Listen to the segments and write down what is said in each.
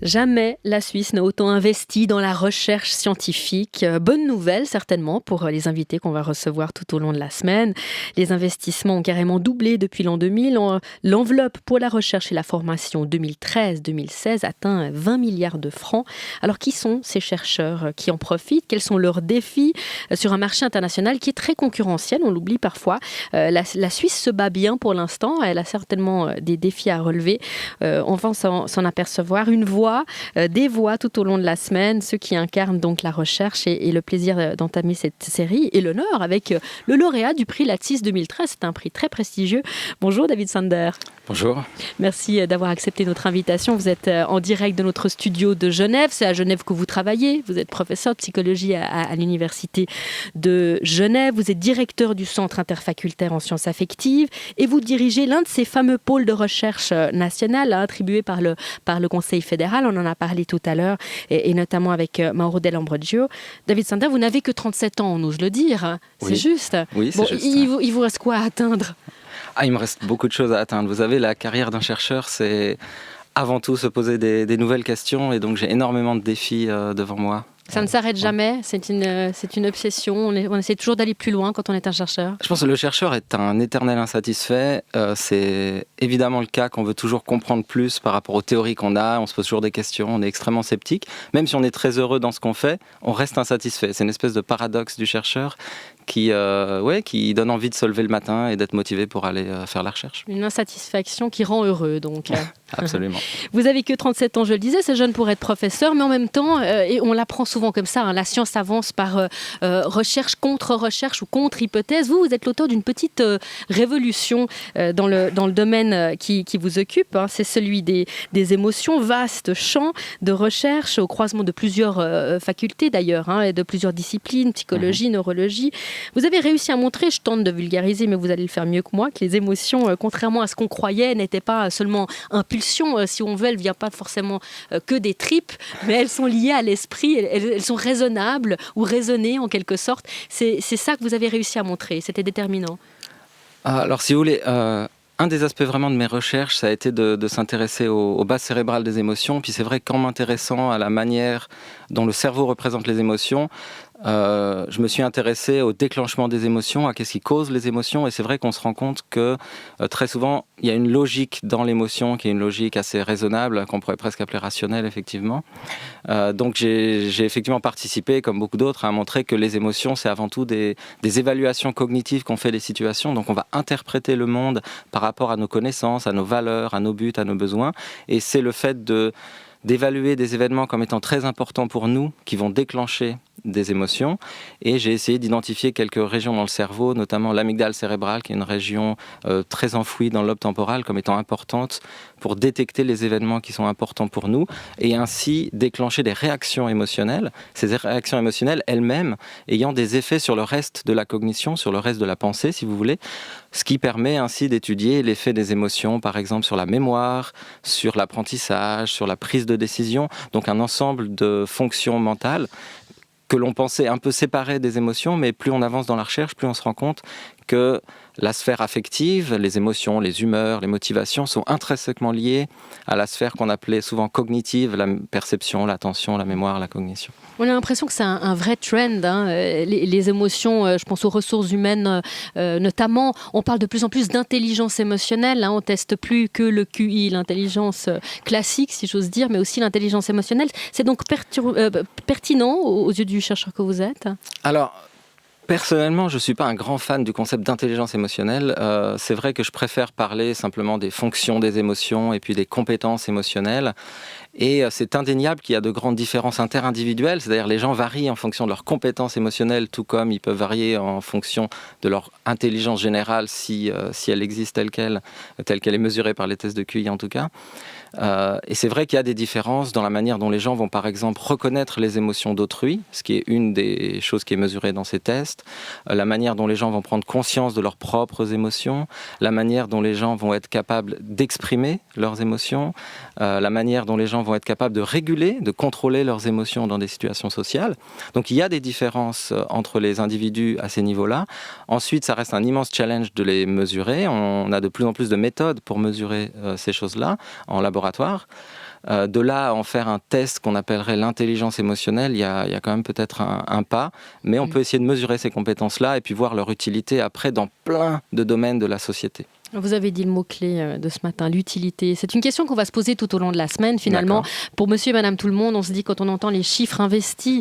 Jamais la Suisse n'a autant investi dans la recherche scientifique. Bonne nouvelle certainement pour les invités qu'on va recevoir tout au long de la semaine. Les investissements ont carrément doublé depuis l'an 2000. L'enveloppe pour la recherche et la formation 2013-2016 atteint 20 milliards de francs. Alors qui sont ces chercheurs qui en profitent? Quels sont leurs défis sur un marché international qui est très concurrentiel? On l'oublie parfois. La Suisse se bat bien pour l'instant. Elle a certainement des défis à relever. On va s'en apercevoir. Une voix, des voix tout au long de la semaine, ceux qui incarnent donc la recherche et le plaisir d'entamer cette série et l'honneur avec le lauréat du prix Latsis 2013. C'est un prix très prestigieux. Bonjour David Sander. Bonjour. Merci d'avoir accepté notre invitation. Vous êtes en direct de notre studio de Genève. C'est à Genève que vous travaillez. Vous êtes professeur de psychologie à l'université de Genève. Vous êtes directeur du Centre interfacultaire en sciences affectives et vous dirigez l'un de ces fameux pôles de recherche national attribués par le Conseil fédéral. On en a parlé tout à l'heure et notamment avec Mauro Dell'Ambrogio. David Sander, vous n'avez que 37 ans, on ose le dire. C'est oui. Juste. Oui, c'est bon, juste. Il vous reste quoi à atteindre? Il me reste beaucoup de choses à atteindre. Vous savez, la carrière d'un chercheur, c'est avant tout se poser des nouvelles questions et donc j'ai énormément de défis devant moi. Ça ne s'arrête jamais, c'est une obsession, on essaie toujours d'aller plus loin quand on est un chercheur. Je pense que le chercheur est un éternel insatisfait. C'est évidemment le cas qu'on veut toujours comprendre plus par rapport aux théories qu'on a, on se pose toujours des questions, on est extrêmement sceptique. Même si on est très heureux dans ce qu'on fait, on reste insatisfait. C'est une espèce de paradoxe du chercheur qui donne envie de se lever le matin et d'être motivé pour aller faire la recherche. Une insatisfaction qui rend heureux, donc. Absolument. Vous avez que 37 ans, je le disais, c'est jeune pour être professeur, mais en même temps, et on l'apprend souvent comme ça, la science avance par recherche ou contre-hypothèse. Vous êtes l'auteur d'une petite révolution dans le domaine qui vous occupe. C'est celui des émotions, vaste champ de recherche au croisement de plusieurs facultés d'ailleurs, et de plusieurs disciplines, psychologie, neurologie. Vous avez réussi à montrer, je tente de vulgariser, mais vous allez le faire mieux que moi, que les émotions, contrairement à ce qu'on croyait, n'étaient pas seulement impulsions. Si on veut, elles ne viennent pas forcément que des tripes, mais elles sont liées à l'esprit, elles sont raisonnables ou raisonnées en quelque sorte. C'est ça que vous avez réussi à montrer, c'était déterminant. Alors si vous voulez, un des aspects vraiment de mes recherches, ça a été de s'intéresser aux bases cérébrales des émotions. Puis c'est vrai qu'en m'intéressant à la manière dont le cerveau représente les émotions, je me suis intéressé au déclenchement des émotions, à qu'est-ce qui cause les émotions, et c'est vrai qu'on se rend compte que très souvent, il y a une logique dans l'émotion qui est une logique assez raisonnable, qu'on pourrait presque appeler rationnelle, effectivement. Donc j'ai effectivement participé, comme beaucoup d'autres, à montrer que les émotions, c'est avant tout des évaluations cognitives qu'on fait des situations, donc on va interpréter le monde par rapport à nos connaissances, à nos valeurs, à nos buts, à nos besoins, et c'est le fait d'évaluer des événements comme étant très importants pour nous, qui vont déclencher des émotions, et j'ai essayé d'identifier quelques régions dans le cerveau, notamment l'amygdale cérébrale, qui est une région très enfouie dans le lobe temporal, comme étant importante pour détecter les événements qui sont importants pour nous, et ainsi déclencher des réactions émotionnelles, ces réactions émotionnelles elles-mêmes ayant des effets sur le reste de la cognition, sur le reste de la pensée, si vous voulez, ce qui permet ainsi d'étudier l'effet des émotions, par exemple sur la mémoire, sur l'apprentissage, sur la prise de décision, donc un ensemble de fonctions mentales que l'on pensait un peu séparées des émotions, mais plus on avance dans la recherche, plus on se rend compte que la sphère affective, les émotions, les humeurs, les motivations sont intrinsèquement liées à la sphère qu'on appelait souvent cognitive, la perception, l'attention, la mémoire, la cognition. On a l'impression que c'est un vrai trend, les émotions, je pense aux ressources humaines notamment. On parle de plus en plus d'intelligence émotionnelle, on ne teste plus que le QI, l'intelligence classique si j'ose dire, mais aussi l'intelligence émotionnelle. C'est donc pertinent aux yeux du chercheur que vous êtes? Alors, personnellement, je ne suis pas un grand fan du concept d'intelligence émotionnelle. C'est vrai que je préfère parler simplement des fonctions des émotions et puis des compétences émotionnelles. Et c'est indéniable qu'il y a de grandes différences interindividuelles, c'est-à-dire les gens varient en fonction de leurs compétences émotionnelles, tout comme ils peuvent varier en fonction de leur intelligence générale, si elle existe telle qu'elle est mesurée par les tests de QI en tout cas. Et c'est vrai qu'il y a des différences dans la manière dont les gens vont par exemple reconnaître les émotions d'autrui, ce qui est une des choses qui est mesurée dans ces tests, la manière dont les gens vont prendre conscience de leurs propres émotions, la manière dont les gens vont être capables d'exprimer leurs émotions, la manière dont les gens vont être capables de réguler, de contrôler leurs émotions dans des situations sociales. Donc il y a des différences entre les individus à ces niveaux-là. Ensuite, ça reste un immense challenge de les mesurer. On a de plus en plus de méthodes pour mesurer ces choses-là en laboratoire. De là à en faire un test qu'on appellerait l'intelligence émotionnelle, il y a quand même peut-être un pas, mais on peut essayer de mesurer ces compétences-là et puis voir leur utilité après dans plein de domaines de la société. Vous avez dit le mot-clé de ce matin, l'utilité. C'est une question qu'on va se poser tout au long de la semaine, finalement. D'accord. Pour monsieur et madame tout le monde, on se dit, quand on entend les chiffres investis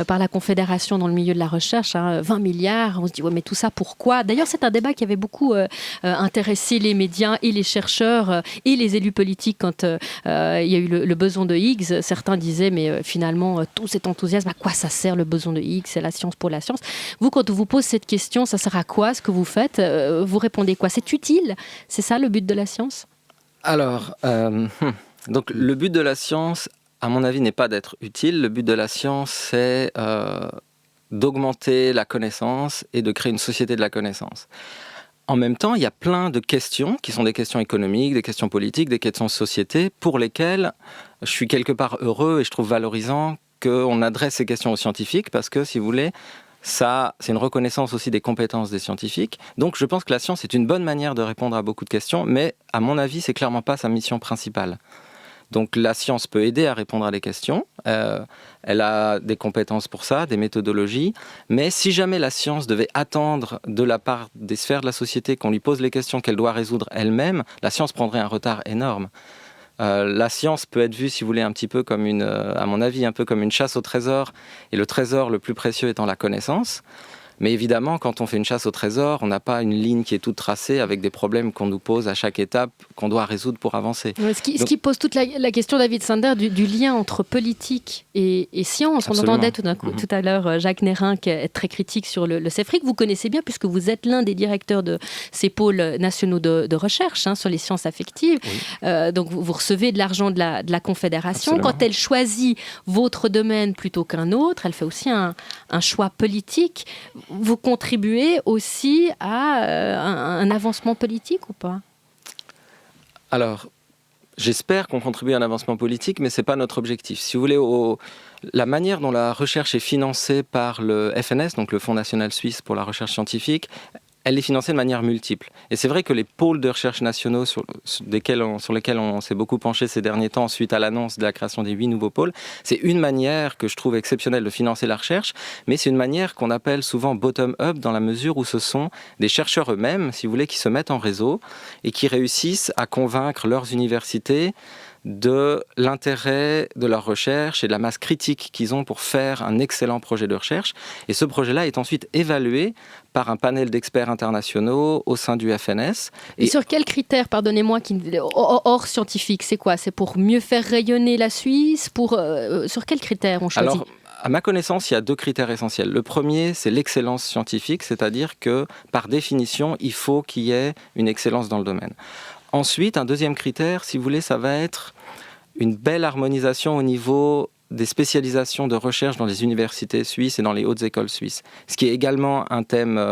par la Confédération dans le milieu de la recherche, 20 milliards, on se dit, ouais, mais tout ça, pourquoi ? D'ailleurs, c'est un débat qui avait beaucoup intéressé les médias et les chercheurs et les élus politiques quand il y a eu le boson de Higgs. Certains disaient, mais finalement, tout cet enthousiasme, à quoi ça sert le boson de Higgs ? C'est la science pour la science. Vous, quand on vous pose cette question, ça sert à quoi ce que vous faites ? Vous répondez quoi ? C'est utile ? C'est ça le but de la science ? Alors, donc le but de la science, à mon avis, n'est pas d'être utile. Le but de la science, c'est d'augmenter la connaissance et de créer une société de la connaissance. En même temps, il y a plein de questions qui sont des questions économiques, des questions politiques, des questions de société, pour lesquelles je suis quelque part heureux et je trouve valorisant qu'on adresse ces questions aux scientifiques, parce que, si vous voulez, ça, c'est une reconnaissance aussi des compétences des scientifiques. Donc je pense que la science est une bonne manière de répondre à beaucoup de questions, mais à mon avis, c'est clairement pas sa mission principale. Donc la science peut aider à répondre à des questions, elle a des compétences pour ça, des méthodologies, mais si jamais la science devait attendre de la part des sphères de la société qu'on lui pose les questions qu'elle doit résoudre elle-même, la science prendrait un retard énorme. La science peut être vue, si vous voulez, un petit peu comme à mon avis, un peu comme une chasse au trésor, et le trésor le plus précieux étant la connaissance. Mais évidemment, quand on fait une chasse au trésor, on n'a pas une ligne qui est toute tracée avec des problèmes qu'on nous pose à chaque étape, qu'on doit résoudre pour avancer. Ce qui pose toute la question, David Sander, du lien entre politique et science. Absolument. On entendait tout à l'heure Jacques Nérin qui est très critique sur le CEFRI, que vous connaissez bien puisque vous êtes l'un des directeurs de ces pôles nationaux de recherche sur les sciences affectives. Oui. Donc vous recevez de l'argent de la Confédération. Absolument. Quand elle choisit votre domaine plutôt qu'un autre, elle fait aussi un choix politique. Vous contribuez aussi à un avancement politique ou pas ? Alors, j'espère qu'on contribue à un avancement politique, mais ce n'est pas notre objectif. Si vous voulez, la manière dont la recherche est financée par le FNS, donc le Fonds national suisse pour la recherche scientifique, elle est financée de manière multiple. Et c'est vrai que les pôles de recherche nationaux sur lesquels on s'est beaucoup penché ces derniers temps suite à l'annonce de la création des 8 nouveaux pôles, c'est une manière que je trouve exceptionnelle de financer la recherche, mais c'est une manière qu'on appelle souvent bottom-up dans la mesure où ce sont des chercheurs eux-mêmes, si vous voulez, qui se mettent en réseau et qui réussissent à convaincre leurs universités de l'intérêt de leur recherche et de la masse critique qu'ils ont pour faire un excellent projet de recherche. Et ce projet-là est ensuite évalué par un panel d'experts internationaux au sein du FNS. Et sur quels critères, pardonnez-moi, hors scientifique, c'est quoi ? C'est pour mieux faire rayonner la Suisse ? Sur quels critères on choisit ? Alors, à ma connaissance, il y a 2 critères essentiels. Le premier, c'est l'excellence scientifique, c'est-à-dire que, par définition, il faut qu'il y ait une excellence dans le domaine. Ensuite, un deuxième critère, si vous voulez, ça va être une belle harmonisation au niveau des spécialisations de recherche dans les universités suisses et dans les hautes écoles suisses. Ce qui est également un thème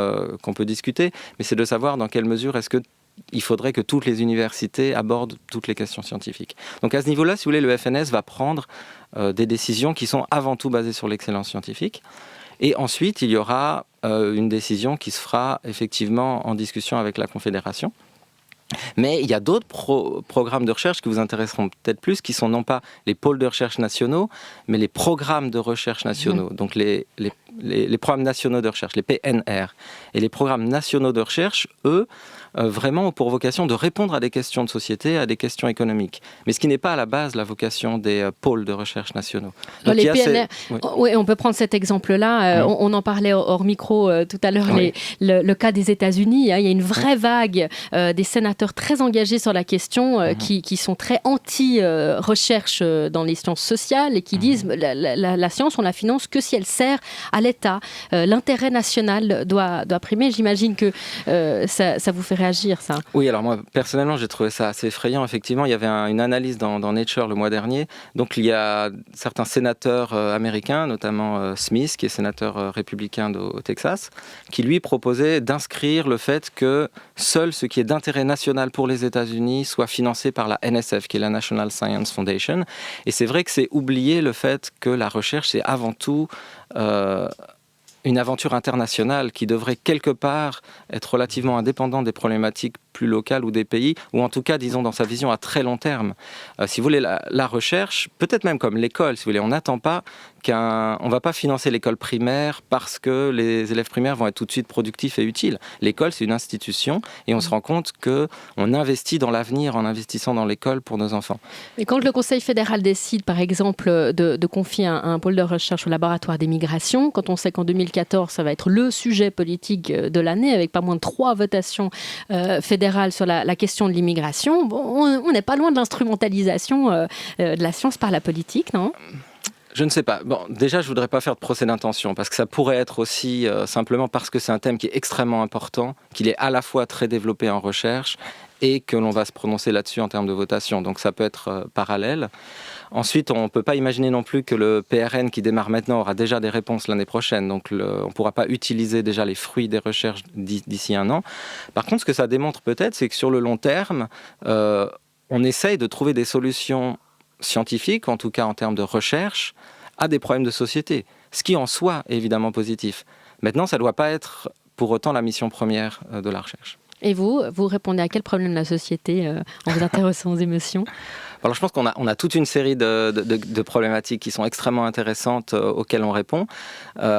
qu'on peut discuter, mais c'est de savoir dans quelle mesure est-ce qu'il faudrait que toutes les universités abordent toutes les questions scientifiques. Donc à ce niveau-là, si vous voulez, le FNS va prendre des décisions qui sont avant tout basées sur l'excellence scientifique. Et ensuite, il y aura une décision qui se fera effectivement en discussion avec la Confédération. Mais il y a d'autres programmes de recherche qui vous intéresseront peut-être plus, qui sont non pas les pôles de recherche nationaux, mais les programmes de recherche nationaux. Donc les programmes nationaux de recherche, les PNR. Et les programmes nationaux de recherche, eux, vraiment ont pour vocation de répondre à des questions de société, à des questions économiques. Mais ce qui n'est pas à la base la vocation des pôles de recherche nationaux. Donc, les PNR, oui, on peut prendre cet exemple-là. On en parlait hors micro tout à l'heure, le cas des États-Unis. Il y a une vraie vague des sénateurs très engagés sur la question, qui sont très anti-recherche dans les sciences sociales et qui disent la science, on la finance que si elle sert à l'État. L'intérêt national doit primer. J'imagine que ça vous fait réagir, ça. Oui, alors moi, personnellement, j'ai trouvé ça assez effrayant. Effectivement, il y avait une analyse dans Nature le mois dernier. Donc, il y a certains sénateurs américains, notamment Smith, qui est sénateur républicain au Texas, qui lui proposait d'inscrire le fait que seul ce qui est d'intérêt national pour les États-Unis soit financé par la NSF, qui est la National Science Foundation. Et c'est vrai que c'est oublier le fait que la recherche, c'est avant tout une aventure internationale qui devrait quelque part être relativement indépendante des problématiques plus locales ou des pays, ou en tout cas, disons, dans sa vision à très long terme. Si vous voulez, la recherche, peut-être même comme l'école, si vous voulez, on n'attend pas on ne va pas financer l'école primaire parce que les élèves primaires vont être tout de suite productifs et utiles. L'école, c'est une institution et on se rend compte qu'on investit dans l'avenir en investissant dans l'école pour nos enfants. Et quand le Conseil fédéral décide, par exemple, de confier un pôle de recherche au laboratoire des migrations, quand on sait qu'en 2014, ça va être le sujet politique de l'année, avec pas moins de 3 votations fédérales sur la question de l'immigration, on n'est pas loin de l'instrumentalisation de la science par la politique, non ? Je ne sais pas. Bon, déjà, je ne voudrais pas faire de procès d'intention, parce que ça pourrait être aussi simplement parce que c'est un thème qui est extrêmement important, qu'il est à la fois très développé en recherche et que l'on va se prononcer là-dessus en termes de votation. Donc ça peut être parallèle. Ensuite, on ne peut pas imaginer non plus que le PRN qui démarre maintenant aura déjà des réponses l'année prochaine. Donc on ne pourra pas utiliser déjà les fruits des recherches d'ici un an. Par contre, ce que ça démontre peut-être, c'est que sur le long terme, on essaye de trouver des solutions scientifiques, en tout cas en termes de recherche, à des problèmes de société. Ce qui en soi est évidemment positif. Maintenant, ça ne doit pas être pour autant la mission première de la recherche. Et vous répondez à quel problème de la société en vous intéressant aux émotions ? Alors je pense qu'on a toute une série de problématiques qui sont extrêmement intéressantes auxquelles on répond.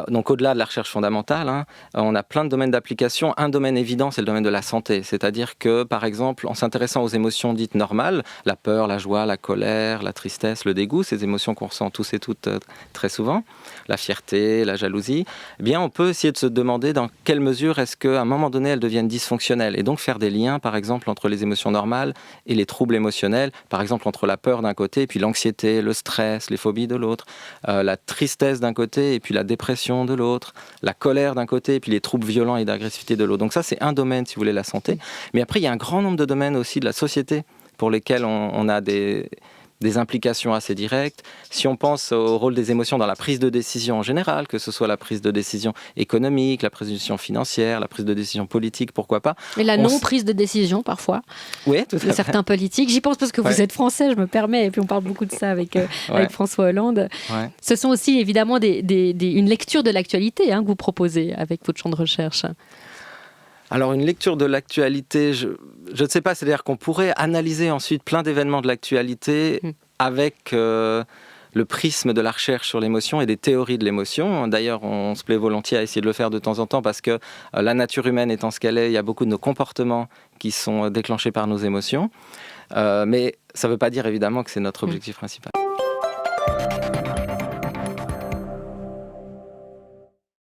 Donc au-delà de la recherche fondamentale, on a plein de domaines d'application. Un domaine évident, c'est le domaine de la santé. C'est-à-dire que, par exemple, en s'intéressant aux émotions dites normales, la peur, la joie, la colère, la tristesse, le dégoût, ces émotions qu'on ressent tous et toutes très souvent, la fierté, la jalousie, eh bien on peut essayer de se demander dans quelle mesure est-ce qu'à un moment donné, elles deviennent dysfonctionnelles. Et donc faire des liens, par exemple, entre les émotions normales et les troubles émotionnels, par exemple entre la peur d'un côté et puis l'anxiété, le stress, les phobies de l'autre, la tristesse d'un côté et puis la dépression de l'autre, la colère d'un côté et puis les troubles violents et d'agressivité de l'autre. Donc ça, c'est un domaine, si vous voulez, la santé. Mais après, il y a un grand nombre de domaines aussi de la société pour lesquels on a des implications assez directes. Si on pense au rôle des émotions dans la prise de décision en général, que ce soit la prise de décision économique, la prise de décision financière, la prise de décision politique, pourquoi pas. Et la non-prise de décision, parfois, oui, tout à de fait. certains politiques. J'y pense parce que vous êtes français, je me permets, et puis on parle beaucoup de ça avec François Hollande. Ouais. Ce sont aussi évidemment une lecture de l'actualité que vous proposez avec votre champ de recherche. Alors une lecture de l'actualité, je ne sais pas, c'est-à-dire qu'on pourrait analyser ensuite plein d'événements de l'actualité avec le prisme de la recherche sur l'émotion et des théories de l'émotion. D'ailleurs, on se plaît volontiers à essayer de le faire de temps en temps parce que la nature humaine étant ce qu'elle est, il y a beaucoup de nos comportements qui sont déclenchés par nos émotions. Mais ça ne veut pas dire évidemment que c'est notre objectif principal.